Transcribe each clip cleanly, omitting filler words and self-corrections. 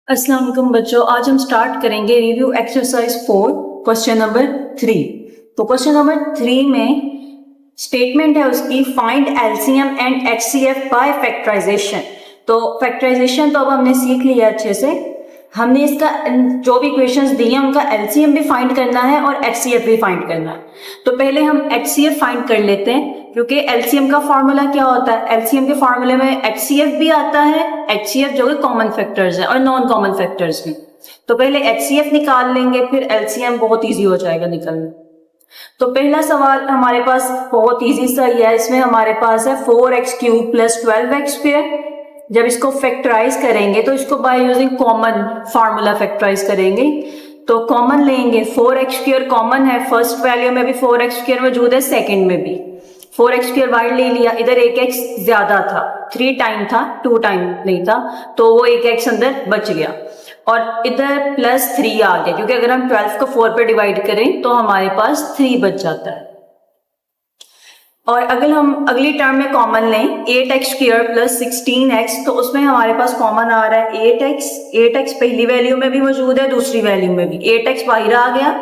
अस्सलाम वालेकुम बच्चों, आज हम स्टार्ट करेंगे रिव्यू एक्सरसाइज 4 क्वेश्चन नंबर 3। तो क्वेश्चन नंबर 3 में स्टेटमेंट है उसकी find LCM and HCF by factorization. तो फैक्टराइजेशन तो अब हमने सीख लिया अच्छे से। हमने इसका जो भी क्वेश्चंस दिए हैं उनका एलसीएम भी फाइंड करना है और एचसीएफ भी फाइंड करना है। तो पहले हम एचसीएफ फाइंड कर लेते हैं, क्योंकि एलसीएम का फॉर्मूला क्या होता है। एलसीएम के फॉर्मूले में एचसीएफ भी आता है, एचसीएफ जो कि कॉमन फैक्टर्स है और नॉन कॉमन फैक्टर्स भी। तो पहले एचसीएफ निकाल लेंगे, फिर एलसीएम बहुत इजी हो जाएगा निकालना। तो पहला सवाल हमारे पास बहुत इजी सा ही है। इसमें हमारे पास है 4x³ प्लस 12x²। जब इसको फैक्टराइज करेंगे तो इसको by using common formula factorize करेंगे। तो कॉमन लेंगे, 4x² कॉमन है, फर्स्ट वैल्यू में भी 4x² मौजूद है, सेकंड में भी 4x² बाहर ले लिया। इधर एक x ज्यादा था, 3 टाइम था, 2 टाइम नहीं था, तो वो एक x अंदर बच गया और इधर प्लस 3 आ गया, क्योंकि अगर हम 12 को 4 पे डिवाइड करें तो हमारे पास 3 बच जाता है। और अगर हम अगली टर्म में कॉमन लें 8x² प्लस 16x, तो उसमें हमारे पास कॉमन आ रहा है 8x पहली वैल्यू में भी मौजूद है, दूसरी वैल्यू में भी 8x बाहर आ गया,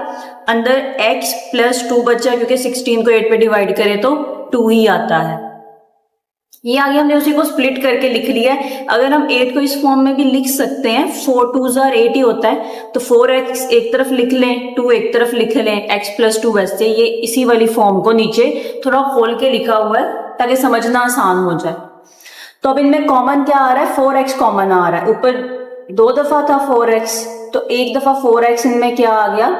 अंदर x प्लस 2 बचा, क्योंकि 16 को 8 पे डिवाइड करें तो 2 ही आता है। ये आगे हमने उसी को स्प्लिट करके लिख लिया है। अगर हम 8 को इस फॉर्म में भी लिख सकते हैं, 4 2s are 8 ही होता है, तो 4x एक तरफ लिख लें, 2 एक तरफ लिख लें, x प्लस 2 वैसे ये इसी वाली फॉर्म को नीचे थोड़ा खोल के लिखा हुआ है ताकि समझना आसान हो जाए। तो अब इनमें कॉमन क्या आ रहा है, 4x कॉमन आ रहा है। ऊपर 2 दफा था 4x, तो एक दफा 4x इनमें क्या आ गया,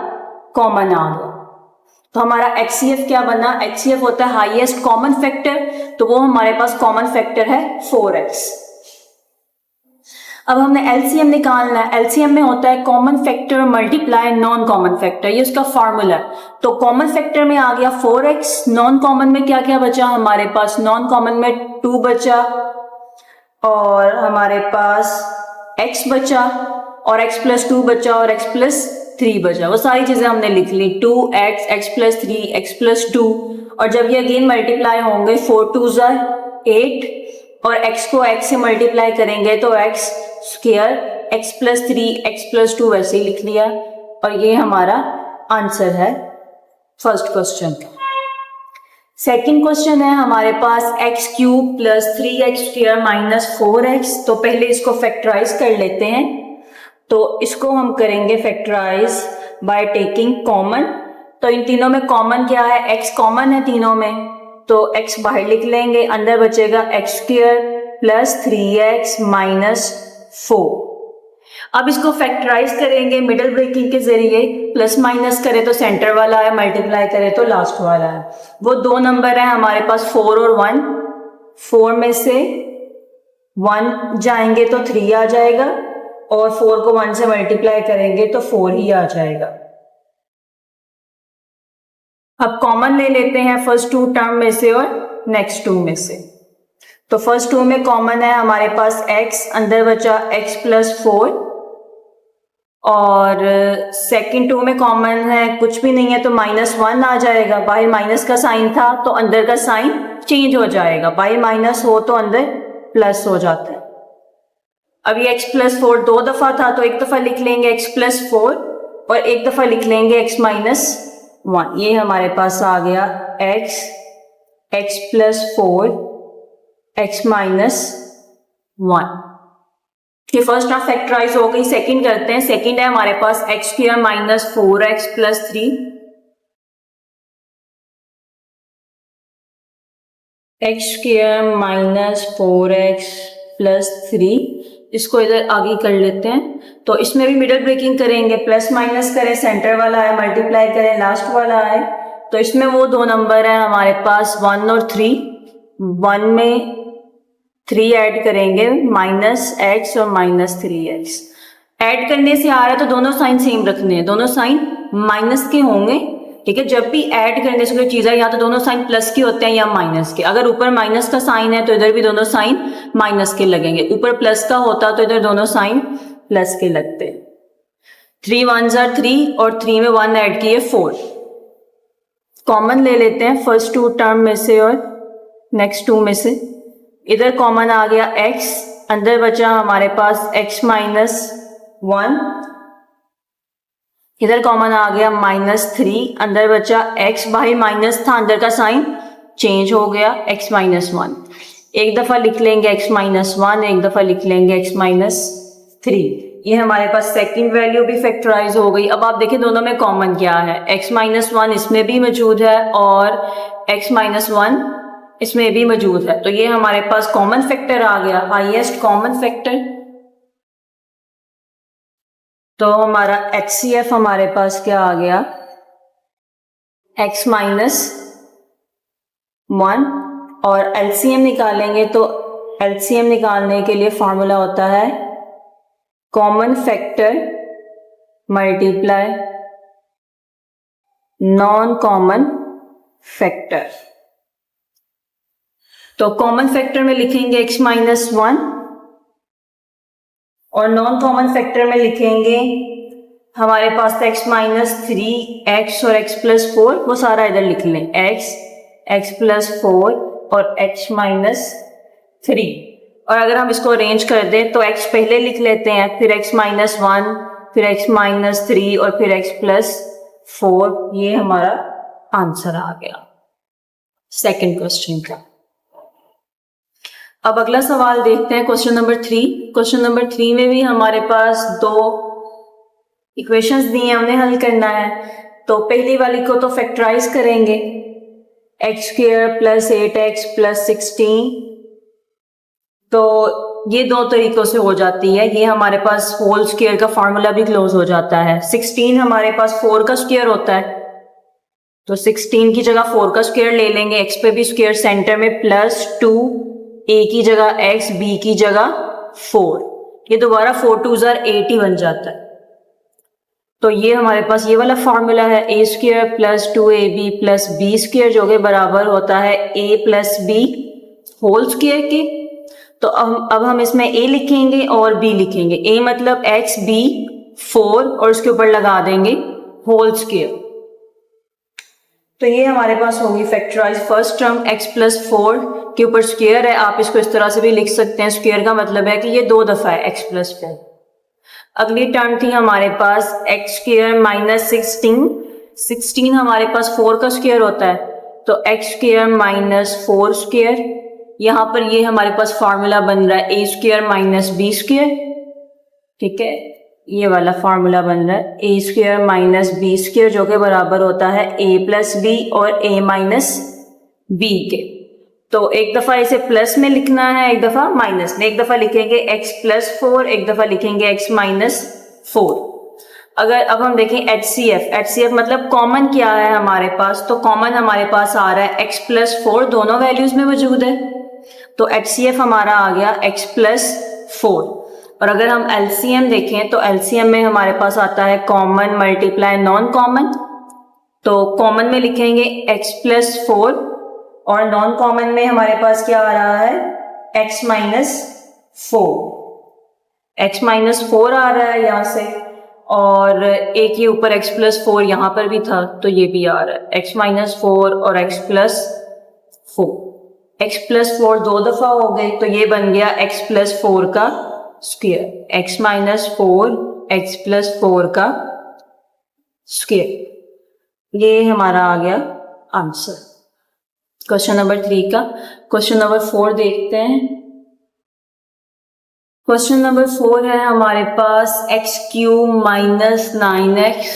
कॉमन आ गया। तो हमारा एचसीएफ क्या बना, एचसीएफ होता है हाईएस्ट कॉमन फैक्टर, तो वो हमारे पास कॉमन फैक्टर है 4x। अब हमने एलसीएम निकालना है। एलसीएम में होता है common factor multiply non common factor, ये उसका फॉर्मूला है। तो कॉमन फैक्टर में आ गया 4x, नॉन कॉमन में क्या क्या बचा हमारे पास, नॉन कॉमन में 2 बचा और हमारे पास x बचा और x प्लस 2 बचा और x प्लस 3 बचा। वो सारी चीजें हमने लिख ली, 2x, x plus 3, x plus 2, और जब ये अगेन मल्टीप्लाई होंगे 4 2s are 8 और x को x से मल्टीप्लाई करेंगे तो x², x plus 3, x plus 2 वैसे ही लिख लिया। और ये हमारा आंसर है फर्स्ट क्वेश्चन का। सेकेंड क्वेश्चन है हमारे पास x³ plus 3x² minus 4x। तो पहले इसको फैक्टराइज कर लेते हैं। तो इसको हम करेंगे फैक्टराइज बाय टेकिंग कॉमन। तो इन तीनों में कॉमन क्या है, x कॉमन है तीनों में, तो x बाहर लिख लेंगे, अंदर बचेगा x² प्लस 3x माइनस 4। अब इसको फैक्टराइज करेंगे मिडिल ब्रेकिंग के जरिए, प्लस माइनस करें तो सेंटर वाला है, मल्टीप्लाई करें तो लास्ट वाला है। वो 2 नंबर है हमारे पास 4 और 1, 4 में से 1 जाएंगे तो 3 आ जाएगा और 4 को 1 से मल्टीप्लाई करेंगे तो 4 ही आ जाएगा। अब कॉमन ले लेते हैं फर्स्ट 2 टर्म में से और नेक्स्ट 2 में से। तो फर्स्ट 2 में कॉमन है हमारे पास x, अंदर बचा x प्लस 4, और सेकंड 2 में कॉमन है कुछ भी नहीं है तो -1 आ जाएगा। बाहर माइनस का साइन था तो अंदर का साइन चेंज हो जाएगा, बाहर माइनस हो तो अंदर प्लस हो जाता है। अब ये x प्लस 4 2 दफा था तो एक दफा लिख लेंगे x प्लस 4 और एक दफा लिख लेंगे x माइनस 1। ये हमारे पास आ गया x प्लस 4 x माइनस 1। ये फर्स्ट टर्म फैक्टराइज हो गई। सेकंड करते हैं। सेकंड है हमारे पास x² minus 4x plus 3, x² minus 4x plus 3। इसको इधर आगे कर लेते हैं। तो इसमें भी मिडिल ब्रेकिंग करेंगे, प्लस माइनस करें, सेंटर वाला है, मल्टीप्लाई करें, लास्ट वाला है। तो इसमें वो 2 नंबर है हमारे पास 1 और 3। 1 में 3 ऐड करेंगे, -x और -3x। ऐड करने से आ रहा है तो दोनों साइन सेम रखने हैं, दोनों साइन माइनस के होंगे, ठीक है। जब भी ऐड करने से कोई चीज है या तो दोनों साइन प्लस के होते हैं या माइनस के। अगर ऊपर माइनस का साइन है तो इधर भी दोनों साइन माइनस के लगेंगे, ऊपर प्लस का होता तो इधर दोनों साइन प्लस के लगते। 3 1s are 3 और 3 में 1 ऐड किए 4। कॉमन ले लेते हैं फर्स्ट 2 टर्म में से और नेक्स्ट 2 में से। इधर कॉमन आ गया x, अंदर बचा हमारे पास x माइनस 1, इधर कॉमन आ गया -3, अंदर बचा x, बाहर माइनस था, अंदर का साइन चेंज हो गया x -1। एक दफा लिख लेंगे x -1, एक दफा लिख लेंगे x -3। ये हमारे पास सेकंड वैल्यू भी फैक्टराइज हो गई। अब आप देखें दोनों में कॉमन क्या है, x -1 इसमें भी मौजूद है और x -1 इसमें भी मौजूद है, तो ये हमारे पास कॉमन फैक्टर आ गया, हाईएस्ट कॉमन फैक्टर। तो हमारा HCF हमारे पास क्या आ गया, x -1, और LCM निकालेंगे तो LCM निकालने के लिए फॉर्मूला होता है common factor multiply non common factor. तो कॉमन फैक्टर में लिखेंगे x -1 और नॉन कॉमन फैक्टर में लिखेंगे हमारे पास x -3, x और x +4, वो सारा इधर लिख लें, x +4 और x -3। और अगर हम इसको अरेंज कर दें तो x पहले लिख लेते हैं, फिर x -1, फिर x -3 और फिर x +4। ये हमारा आंसर आ गया सेकंड क्वेश्चन का। अब अगला सवाल देखते हैं, क्वेश्चन नंबर 3। क्वेश्चन नंबर 3 में भी हमारे पास दो इक्वेशंस दी हैं, हमने हल करना है। तो पहली वाली को तो फैक्टराइज करेंगे, x² + 8x + 16। तो ये दो तरीकों से हो जाती है। ये हमारे पास होल स्क्वायर का फॉर्मूला भी क्लोज हो जाता है। 16 हमारे पास 4 का स्क्वायर होता है, तो 16 की जगह 4 का स्क्वायर ले लेंगे, x पे भी स्क्वायर सेंटर में, +2, a की जगह x, b की जगह 4। ये दोबारा 4 2 8 ही बन जाता है। तो ये हमारे पास ये वाला फॉर्मूला है, a² + 2ab + b² जो कि बराबर होता है a + b होल स्क्वायर के। तो अब हम इसमें a लिखेंगे और b लिखेंगे। a मतलब x, b 4 और उसके ऊपर लगा देंगे होल स्क्वायर। तो ये हमारे पास होगी फैक्टराइज फर्स्ट टर्म, x +4 के ऊपर स्क्वायर है, आप इसको इस तरह से भी लिख सकते हैं। स्क्वायर का मतलब है कि ये 2 दफा है x +4। अगली टर्म थी हमारे पास x² - 16। 16 हमारे पास 4 का स्क्वायर होता है, तो x² - 4²। यहाँ पर ये हमारे पास फॉर्मूला बन रहा है a² - b²। ठीक है, ये वाला फॉर्मूला बन रहा है a² - b² जो कि बराबर होता है a + b और a - b के। तो एक दफा इसे प्लस में लिखना है, एक दफा माइनस में। एक दफा लिखेंगे x +4, एक दफा लिखेंगे x -4। अगर अब हम देखें HCF मतलब कॉमन क्या है हमारे पास, तो कॉमन हमारे पास आ रहा है x +4, दोनों वैल्यूज में मौजूद है, तो HCF हमारा आ गया x +4। और अगर हम LCM देखें तो LCM में हमारे पास आता है कॉमन मल्टीप्लाई नॉन कॉमन। तो कॉमन में लिखेंगे x +4 और नॉन कॉमन में हमारे पास क्या आ रहा है x -4। x -4 आ रहा है यहाँ से, और एक ये ऊपर x +4 यहाँ पर भी था, तो ये भी आ रहा है x -4 और x +4। x +4 दो दफा हो गए, तो ये बन गया x +4 का स्क्वायर, x -4 x +4 का स्क्वायर। ये हमारा आ गया आंसर क्वेश्चन नंबर 3 का। क्वेश्चन नंबर 4 देखते हैं। क्वेश्चन नंबर 4 है हमारे पास x³ - 9x।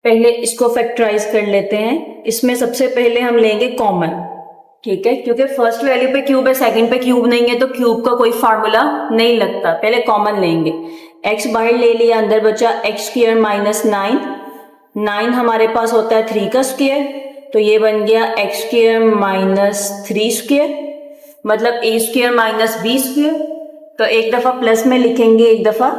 पहले इसको फैक्टराइज कर लेते हैं। इसमें सबसे पहले हम लेंगे कॉमन, ठीक है, क्योंकि फर्स्ट वैल्यू पे क्यूब है, सेकंड पे क्यूब नहीं है, तो क्यूब का कोई फार्मूला नहीं लगता। पहले कॉमन लेंगे, x बाहर ले लिया, अंदर बचा x² - 9। 9 हमारे पास होता है 3 का स्क्वायर, तो ये बन गया x² - 3², मतलब a² - b²। तो एक दफा प्लस में लिखेंगे, एक दफा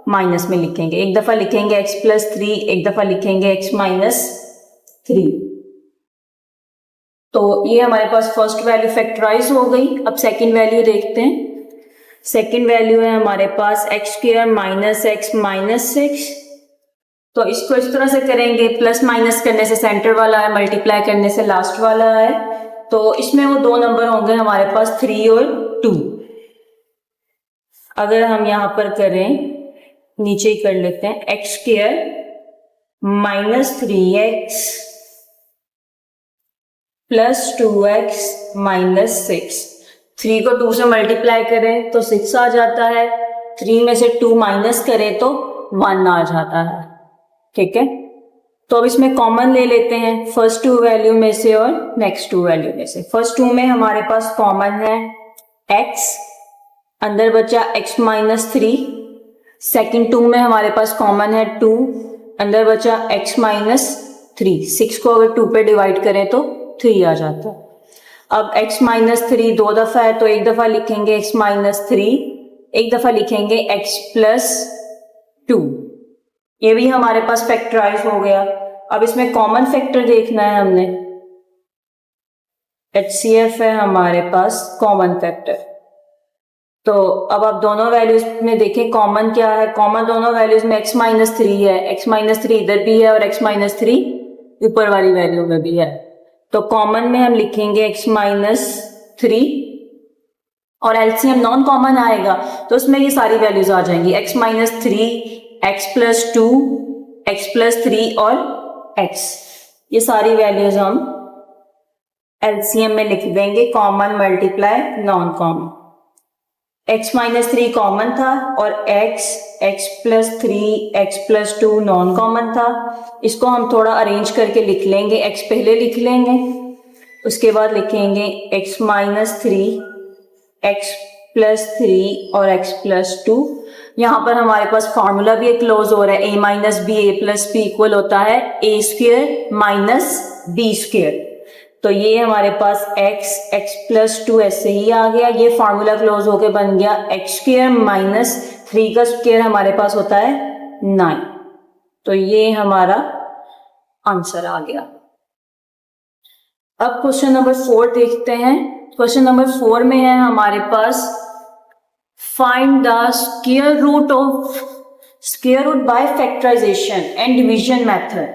माइनस में लिखेंगे। एक दफा लिखेंगे x +3, एक दफा लिखेंगे x -3। तो ये हमारे पास फर्स्ट वैल्यू फैक्टराइज हो गई। अब सेकंड वैल्यू देखते हैं। सेकंड वैल्यू है हमारे पास x² - x -6। तो इसको इस तरह से करेंगे, प्लस माइनस करने से सेंटर वाला है, मल्टीप्लाई करने से लास्ट वाला है, तो इसमें वो दो नंबर होंगे हमारे पास 3 और 2। अगर हम यहाँ पर करें, नीचे ही कर लेते हैं, x square minus 3x plus 2x minus 6, 3 को 2 से मल्टीप्लाई करें तो 6 आ जाता है, 3 में से 2 माइनस करें तो 1 आ जाता है। ठीक है, तो अब इसमें कॉमन ले लेते हैं फर्स्ट 2 वैल्यू में से और नेक्स्ट 2 वैल्यू में से। फर्स्ट 2 में हमारे पास कॉमन है x, अंदर बचा x माइनस 3। सेकेंड 2 में हमारे पास कॉमन है 2, अंदर बचा x माइनस 3। 6 को अगर 2 पे डिवाइड करें तो 3 आ जाता है। अब x माइनस 3 2 दफा है तो एक दफा लिखेंगे x माइनस 3, एक दफा लिखेंगे x प्लस 2। ये भी हमारे पास फैक्टराइज हो गया। अब इसमें कॉमन फैक्टर देखना है हमने, HCF है हमारे पास कॉमन फैक्टर। तो अब आप दोनों वैल्यूज में देखें कॉमन क्या है। कॉमन दोनों वैल्यूज में x माइनस 3 है, x माइनस 3 इधर भी है और x माइनस 3 ऊपर वाली वैल्यू में भी है। तो कॉमन में हम लिखेंगे x माइनस 3 और एलसीएम नॉन कॉमन आएगा तो उसमें ये सारी वैल्यूज आ जाएंगी, x minus 3, x plus 2, x plus 3 और x। ये सारी वैल्यूज हम एलसीएम में लिख देंगे, common multiply non common. x minus 3 common था और x plus 3, x plus 2 non common था। इसको हम थोड़ा अरेंज करके लिख लेंगे, x पहले लिख लेंगे, उसके बाद लिखेंगे x माइनस 3, x प्लस 3 और x प्लस 2। यहाँ पर हमारे पास फॉर्मूला भी एक क्लोज हो रहा है, a minus B A plus B equal होता है a square minus B square. तो ये हमारे पास x प्लस 2 ऐसे ही आ गया, ये फॉर्मूला क्लोज होके बन गया x स्क्वायर माइनस 3 का स्क्वायर हमारे पास होता है 9। तो ये हमारा आंसर आ गया। अब क्वेश्चन नंबर 4 देखते हैं। क्वेश्चन नंबर 4 में है हमारे पास find the square root by factorisation and division method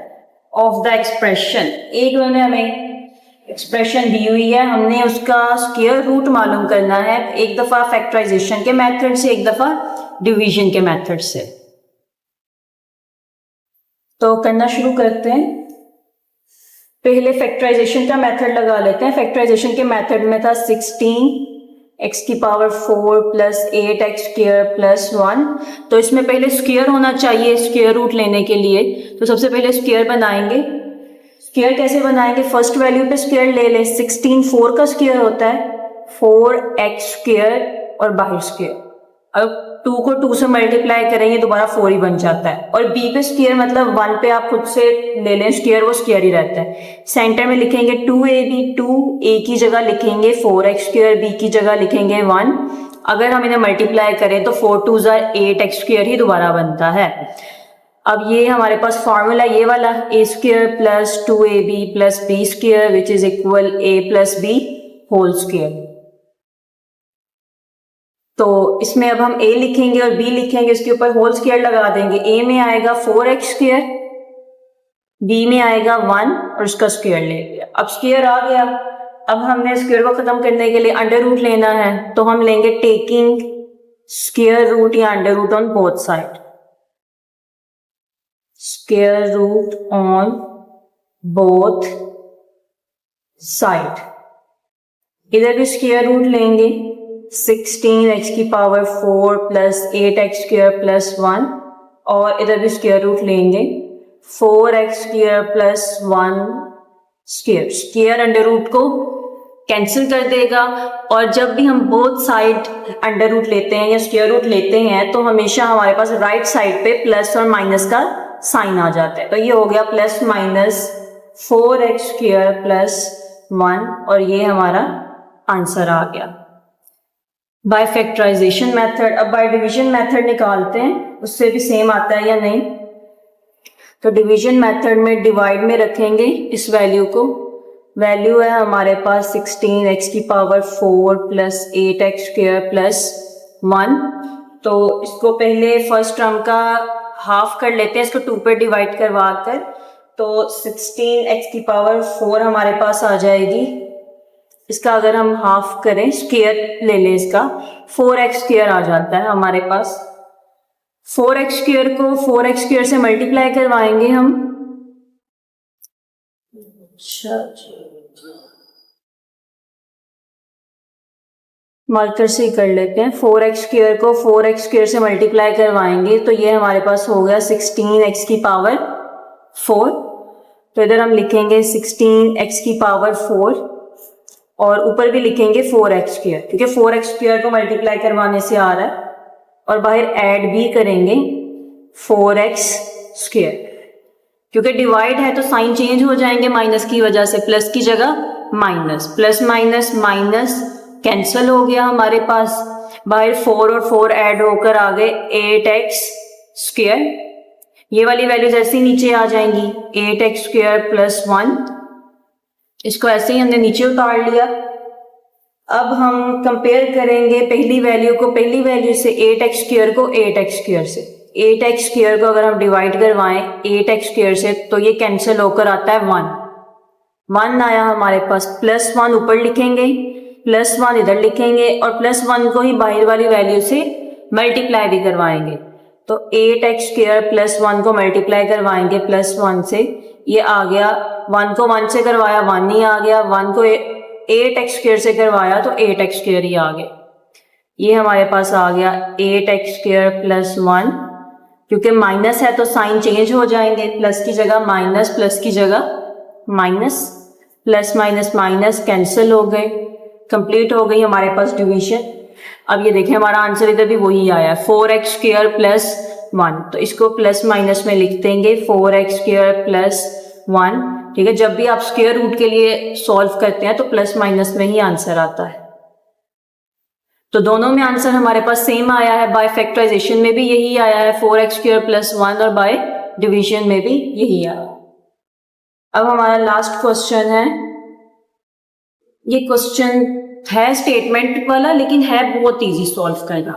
of the expression. एक उन्होंने हमें एक्सप्रेशन दी हुई है, हमने उसका स्क्वायर रूट मालूम करना है, एक दफा फैक्टराइजेशन के मेथड से, एक दफा डिवीजन के मेथड से। तो करना शुरू करते हैं। पहले फैक्टराइजेशन का मेथड लगा लेते हैं। फैक्टराइजेशन के मेथड में था 16x की power 4 plus 8x square plus 1। तो इसमें पहले स्क्वायर होना चाहिए स्क्वायर रूट लेने के लिए, तो सबसे पहले स्क्वायर बनाएंगे। स्क्वायर कैसे बनाएंगे, फर्स्ट वैल्यू पे स्क्वायर ले लें। 16 4 का स्क्वायर होता है 4x स्क्वायर और बाहर स्क्वायर। अब 2 को 2 से मल्टीप्लाई करेंगे दोबारा 4 ही बन जाता है। और b पे स्क्वायर मतलब 1 पे आप खुद से ले लें स्क्वायर, वो स्क्वायर ही रहता है। सेंटर में लिखेंगे 2ab, 2a की जगह लिखेंगे 4x स्क्वायर, b की जगह लिखेंगे 1। अगर हम इन्हें मल्टीप्लाई करें तो 4 2 8x स्क्वायर ही दोबारा बनता है। अब ये हमारे पास फॉर्मूला ये वाला a square plus 2ab plus b square which is equal a plus b whole square. तो इसमें अब हम a लिखेंगे और b लिखेंगे, इसके ऊपर होल स्क्वायर लगा देंगे। a में आएगा 4x स्क्वायर, b में आएगा 1 और उसका स्क्वायर ले लिया। अब स्क्वायर आ गया। अब हमने स्क्वायर को खत्म करने के लिए अंडर रूट लेना है, तो हम लेंगे टेकिंग स्क्वायर रूट या under root on both side. Square root on both side. इधर भी स्क्वायर रूट लेंगे, 16x की power 4 plus 8x square plus 1 और इधर भी स्क्वायर रूट लेंगे 4x square plus 1 square. Square under root को कैंसिल कर देगा और जब भी हम बोथ साइड अंडर रूट लेते हैं या स्क्वायर रूट लेते हैं तो हमेशा हमारे पास राइट साइड पे प्लस और माइनस का साइन आ जाता है। तो ये हो गया plus minus 4x square plus 1 और ये हमारा आंसर आ गया बाय फैक्टराइजेशन मेथड। अब बाय डिवीजन मेथड निकालते हैं, उससे भी सेम आता है या नहीं। तो डिवीजन मेथड में डिवाइड में रखेंगे इस वैल्यू को। वैल्यू है हमारे पास 16x की power 4 plus 8x square plus 1। तो इसको पहले फर्स्ट टर्म का हाफ कर लेते हैं, इसको 2 पे डिवाइड करवा कर। तो 16x की पावर 4 हमारे पास आ जाएगी इसका अगर हम हाफ करें, स्क्वायर ले लें इसका, 4x स्क्वायर आ जाता है हमारे पास। 4x स्क्वायर को 4x स्क्वायर से मल्टीप्लाई करवाएंगे हम। अच्छा मार्कर से ही कर लेते हैं। 4x स्क्वायर को 4x स्क्वायर से मल्टीप्लाई करवाएंगे तो ये हमारे पास हो गया 16x की पावर 4। तो इधर हम लिखेंगे 16x की पावर 4 और ऊपर भी लिखेंगे 4x स्क्वायर, क्योंकि 4x स्क्वायर को मल्टीप्लाई करवाने से आ रहा है, और बाहर ऐड भी करेंगे 4x स्क्वायर। क्योंकि डिवाइड है तो साइन चेंज हो जाएंगे माइनस की वजह से, प्लस की जगह minus, plus minus minus cancel हो गया हमारे पास। बाहर 4 और 4 ऐड होकर आ गए 8x स्क्वायर। ये वाली वैल्यू जैसे ही नीचे आ जाएंगी 8x स्क्वायर प्लस 1, इसको ऐसे ही हमने नीचे उतार लिया। अब हम कंपेयर करेंगे पहली वैल्यू को पहली वैल्यू से, 8x स्क्वायर को 8x स्क्वायर से। 8x स्क्वायर को अगर हम डिवाइड करवाएं 8x स्क्वायर से तो ये कैंसिल होकर आता है 1 आया हमारे पास। प्लस 1 ऊपर लिखेंगे, प्लस 1 इधर लिखेंगे और प्लस 1 को ही बाहर वाली वैल्यू से मल्टीप्लाई भी करवाएंगे। तो 8x स्क्वायर प्लस 1 को मल्टीप्लाई करवाएंगे प्लस 1 से, ये आ गया 1 को 1 से करवाया 1 ही आ गया, 1 को 8x स्क्वायर से करवाया तो 8x स्क्वायर ही आ गया। ये हमारे पास आ गया 8x स्क्वायर प्लस 1। क्योंकि माइनस है तो साइन चेंज हो जाएंगे, प्लस की जगह माइनस, प्लस की जगह minus, plus minus minus cancel हो गए, कंप्लीट हो गई हमारे पास डिवीजन। अब ये देखें हमारा आंसर इधर भी वही आया है 4x स्क्वायर प्लस 1, तो इसको प्लस माइनस में लिख देंगे 4x स्क्वायर प्लस 1। ठीक है, जब भी आप स्क्वायर रूट के लिए सॉल्व करते हैं तो प्लस माइनस में ही आंसर आता है। तो दोनों में आंसर हमारे पास सेम आया है, बाय फैक्टराइजेशन में भी यही आया है 4x स्क्वायर प्लस 1 और बाय डिवीजन में भी यही आया। अब हमारा लास्ट क्वेश्चन है, ये क्वेश्चन है स्टेटमेंट वाला लेकिन है बहुत इजी सॉल्व करना।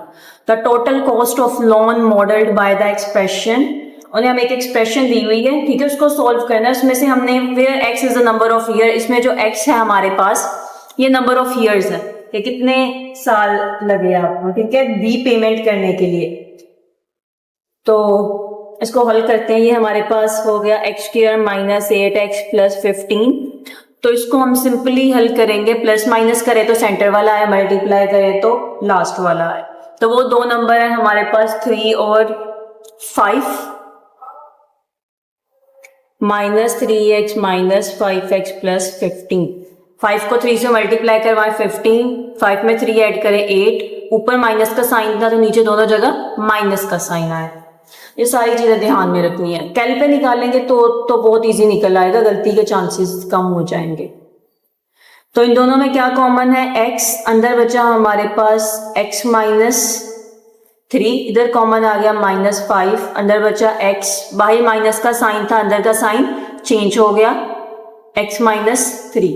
The total cost of loan modelled by the expression, उन्हें हमें एक एक्सप्रेशन दी हुई है, ठीक है, उसको सॉल्व करना है। उसमें से हमने where x is the number of year, इसमें जो x है हमारे पास ये नंबर ऑफ ईयर्स है कि कितने साल लगे आपको, ठीक है, रीपेमेंट करने के लिए। तो इसको हल करते हैं। ये हमारे पास हो गया x square minus 8x plus 15। तो इसको हम सिंपली हल करेंगे, प्लस माइनस करें तो सेंटर वाला है, मल्टीप्लाई करें तो लास्ट वाला है। तो वो दो नंबर है हमारे पास 3 और 5, minus 3x minus 5x plus 15। 5 को 3 से मल्टीप्लाई करवाएं 15, 5 में 3 ऐड करें 8, ऊपर माइनस का साइन था तो नीचे दोनों जगह माइनस का साइन आया। ये सारी चीजें ध्यान में रखनी है। कैल पे निकालेंगे तो बहुत इजी निकल आएगा, गलती के चांसेस कम हो जाएंगे। तो इन दोनों में क्या कॉमन है, x अंदर बचा हमारे पास x माइनस 3, इधर कॉमन आ गया माइनस 5, अंदर बचा x, बाहर माइनस का साइन था अंदर का साइन चेंज हो गया x माइनस 3।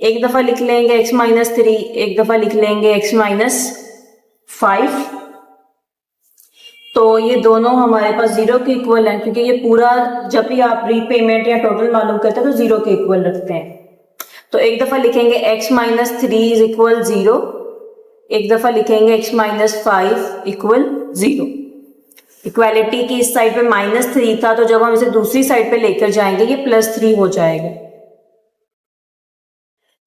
एक दफा लिख लेंगे x माइनस 3, एक दफा लिख लेंगे x माइनस 5। तो ये दोनों हमारे पास जीरो के इक्वल है, क्योंकि ये पूरा जब भी आप रीपेमेंट या टोटल मालूम करते हैं तो जीरो के इक्वल रखते हैं। तो एक दफा लिखेंगे x माइनस 3 इज इक्वल 0, एक दफा लिखेंगे x माइनस 5 इक्वल 0। इक्वालिटी की इस साइड पे माइनस 3 था, तो जब हम इसे दूसरी साइड पे लेकर जाएंगे ये प्लस 3 हो जाएगा।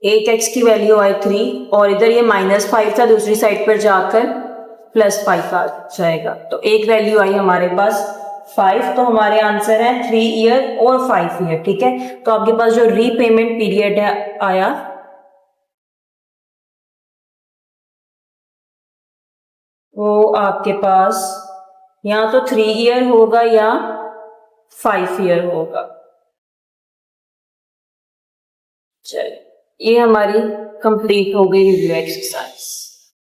एक x की वैल्यू आई 3 और इधर ये माइनस 5 था, दूसरी साइड पर जाकर प्लस 5 आ जाएगा। तो एक वैल्यू आई हमारे पास 5, तो हमारे आंसर है 3 ईयर और 5 ईयर। ठीक है, तो आपके पास जो रीपेमेंट पीरियड है आया वो आपके पास या तो 3 ईयर होगा या 5 ईयर होगा। चलिए, ये हमारी कंप्लीट हो गई रिव्यू एक्सरसाइज।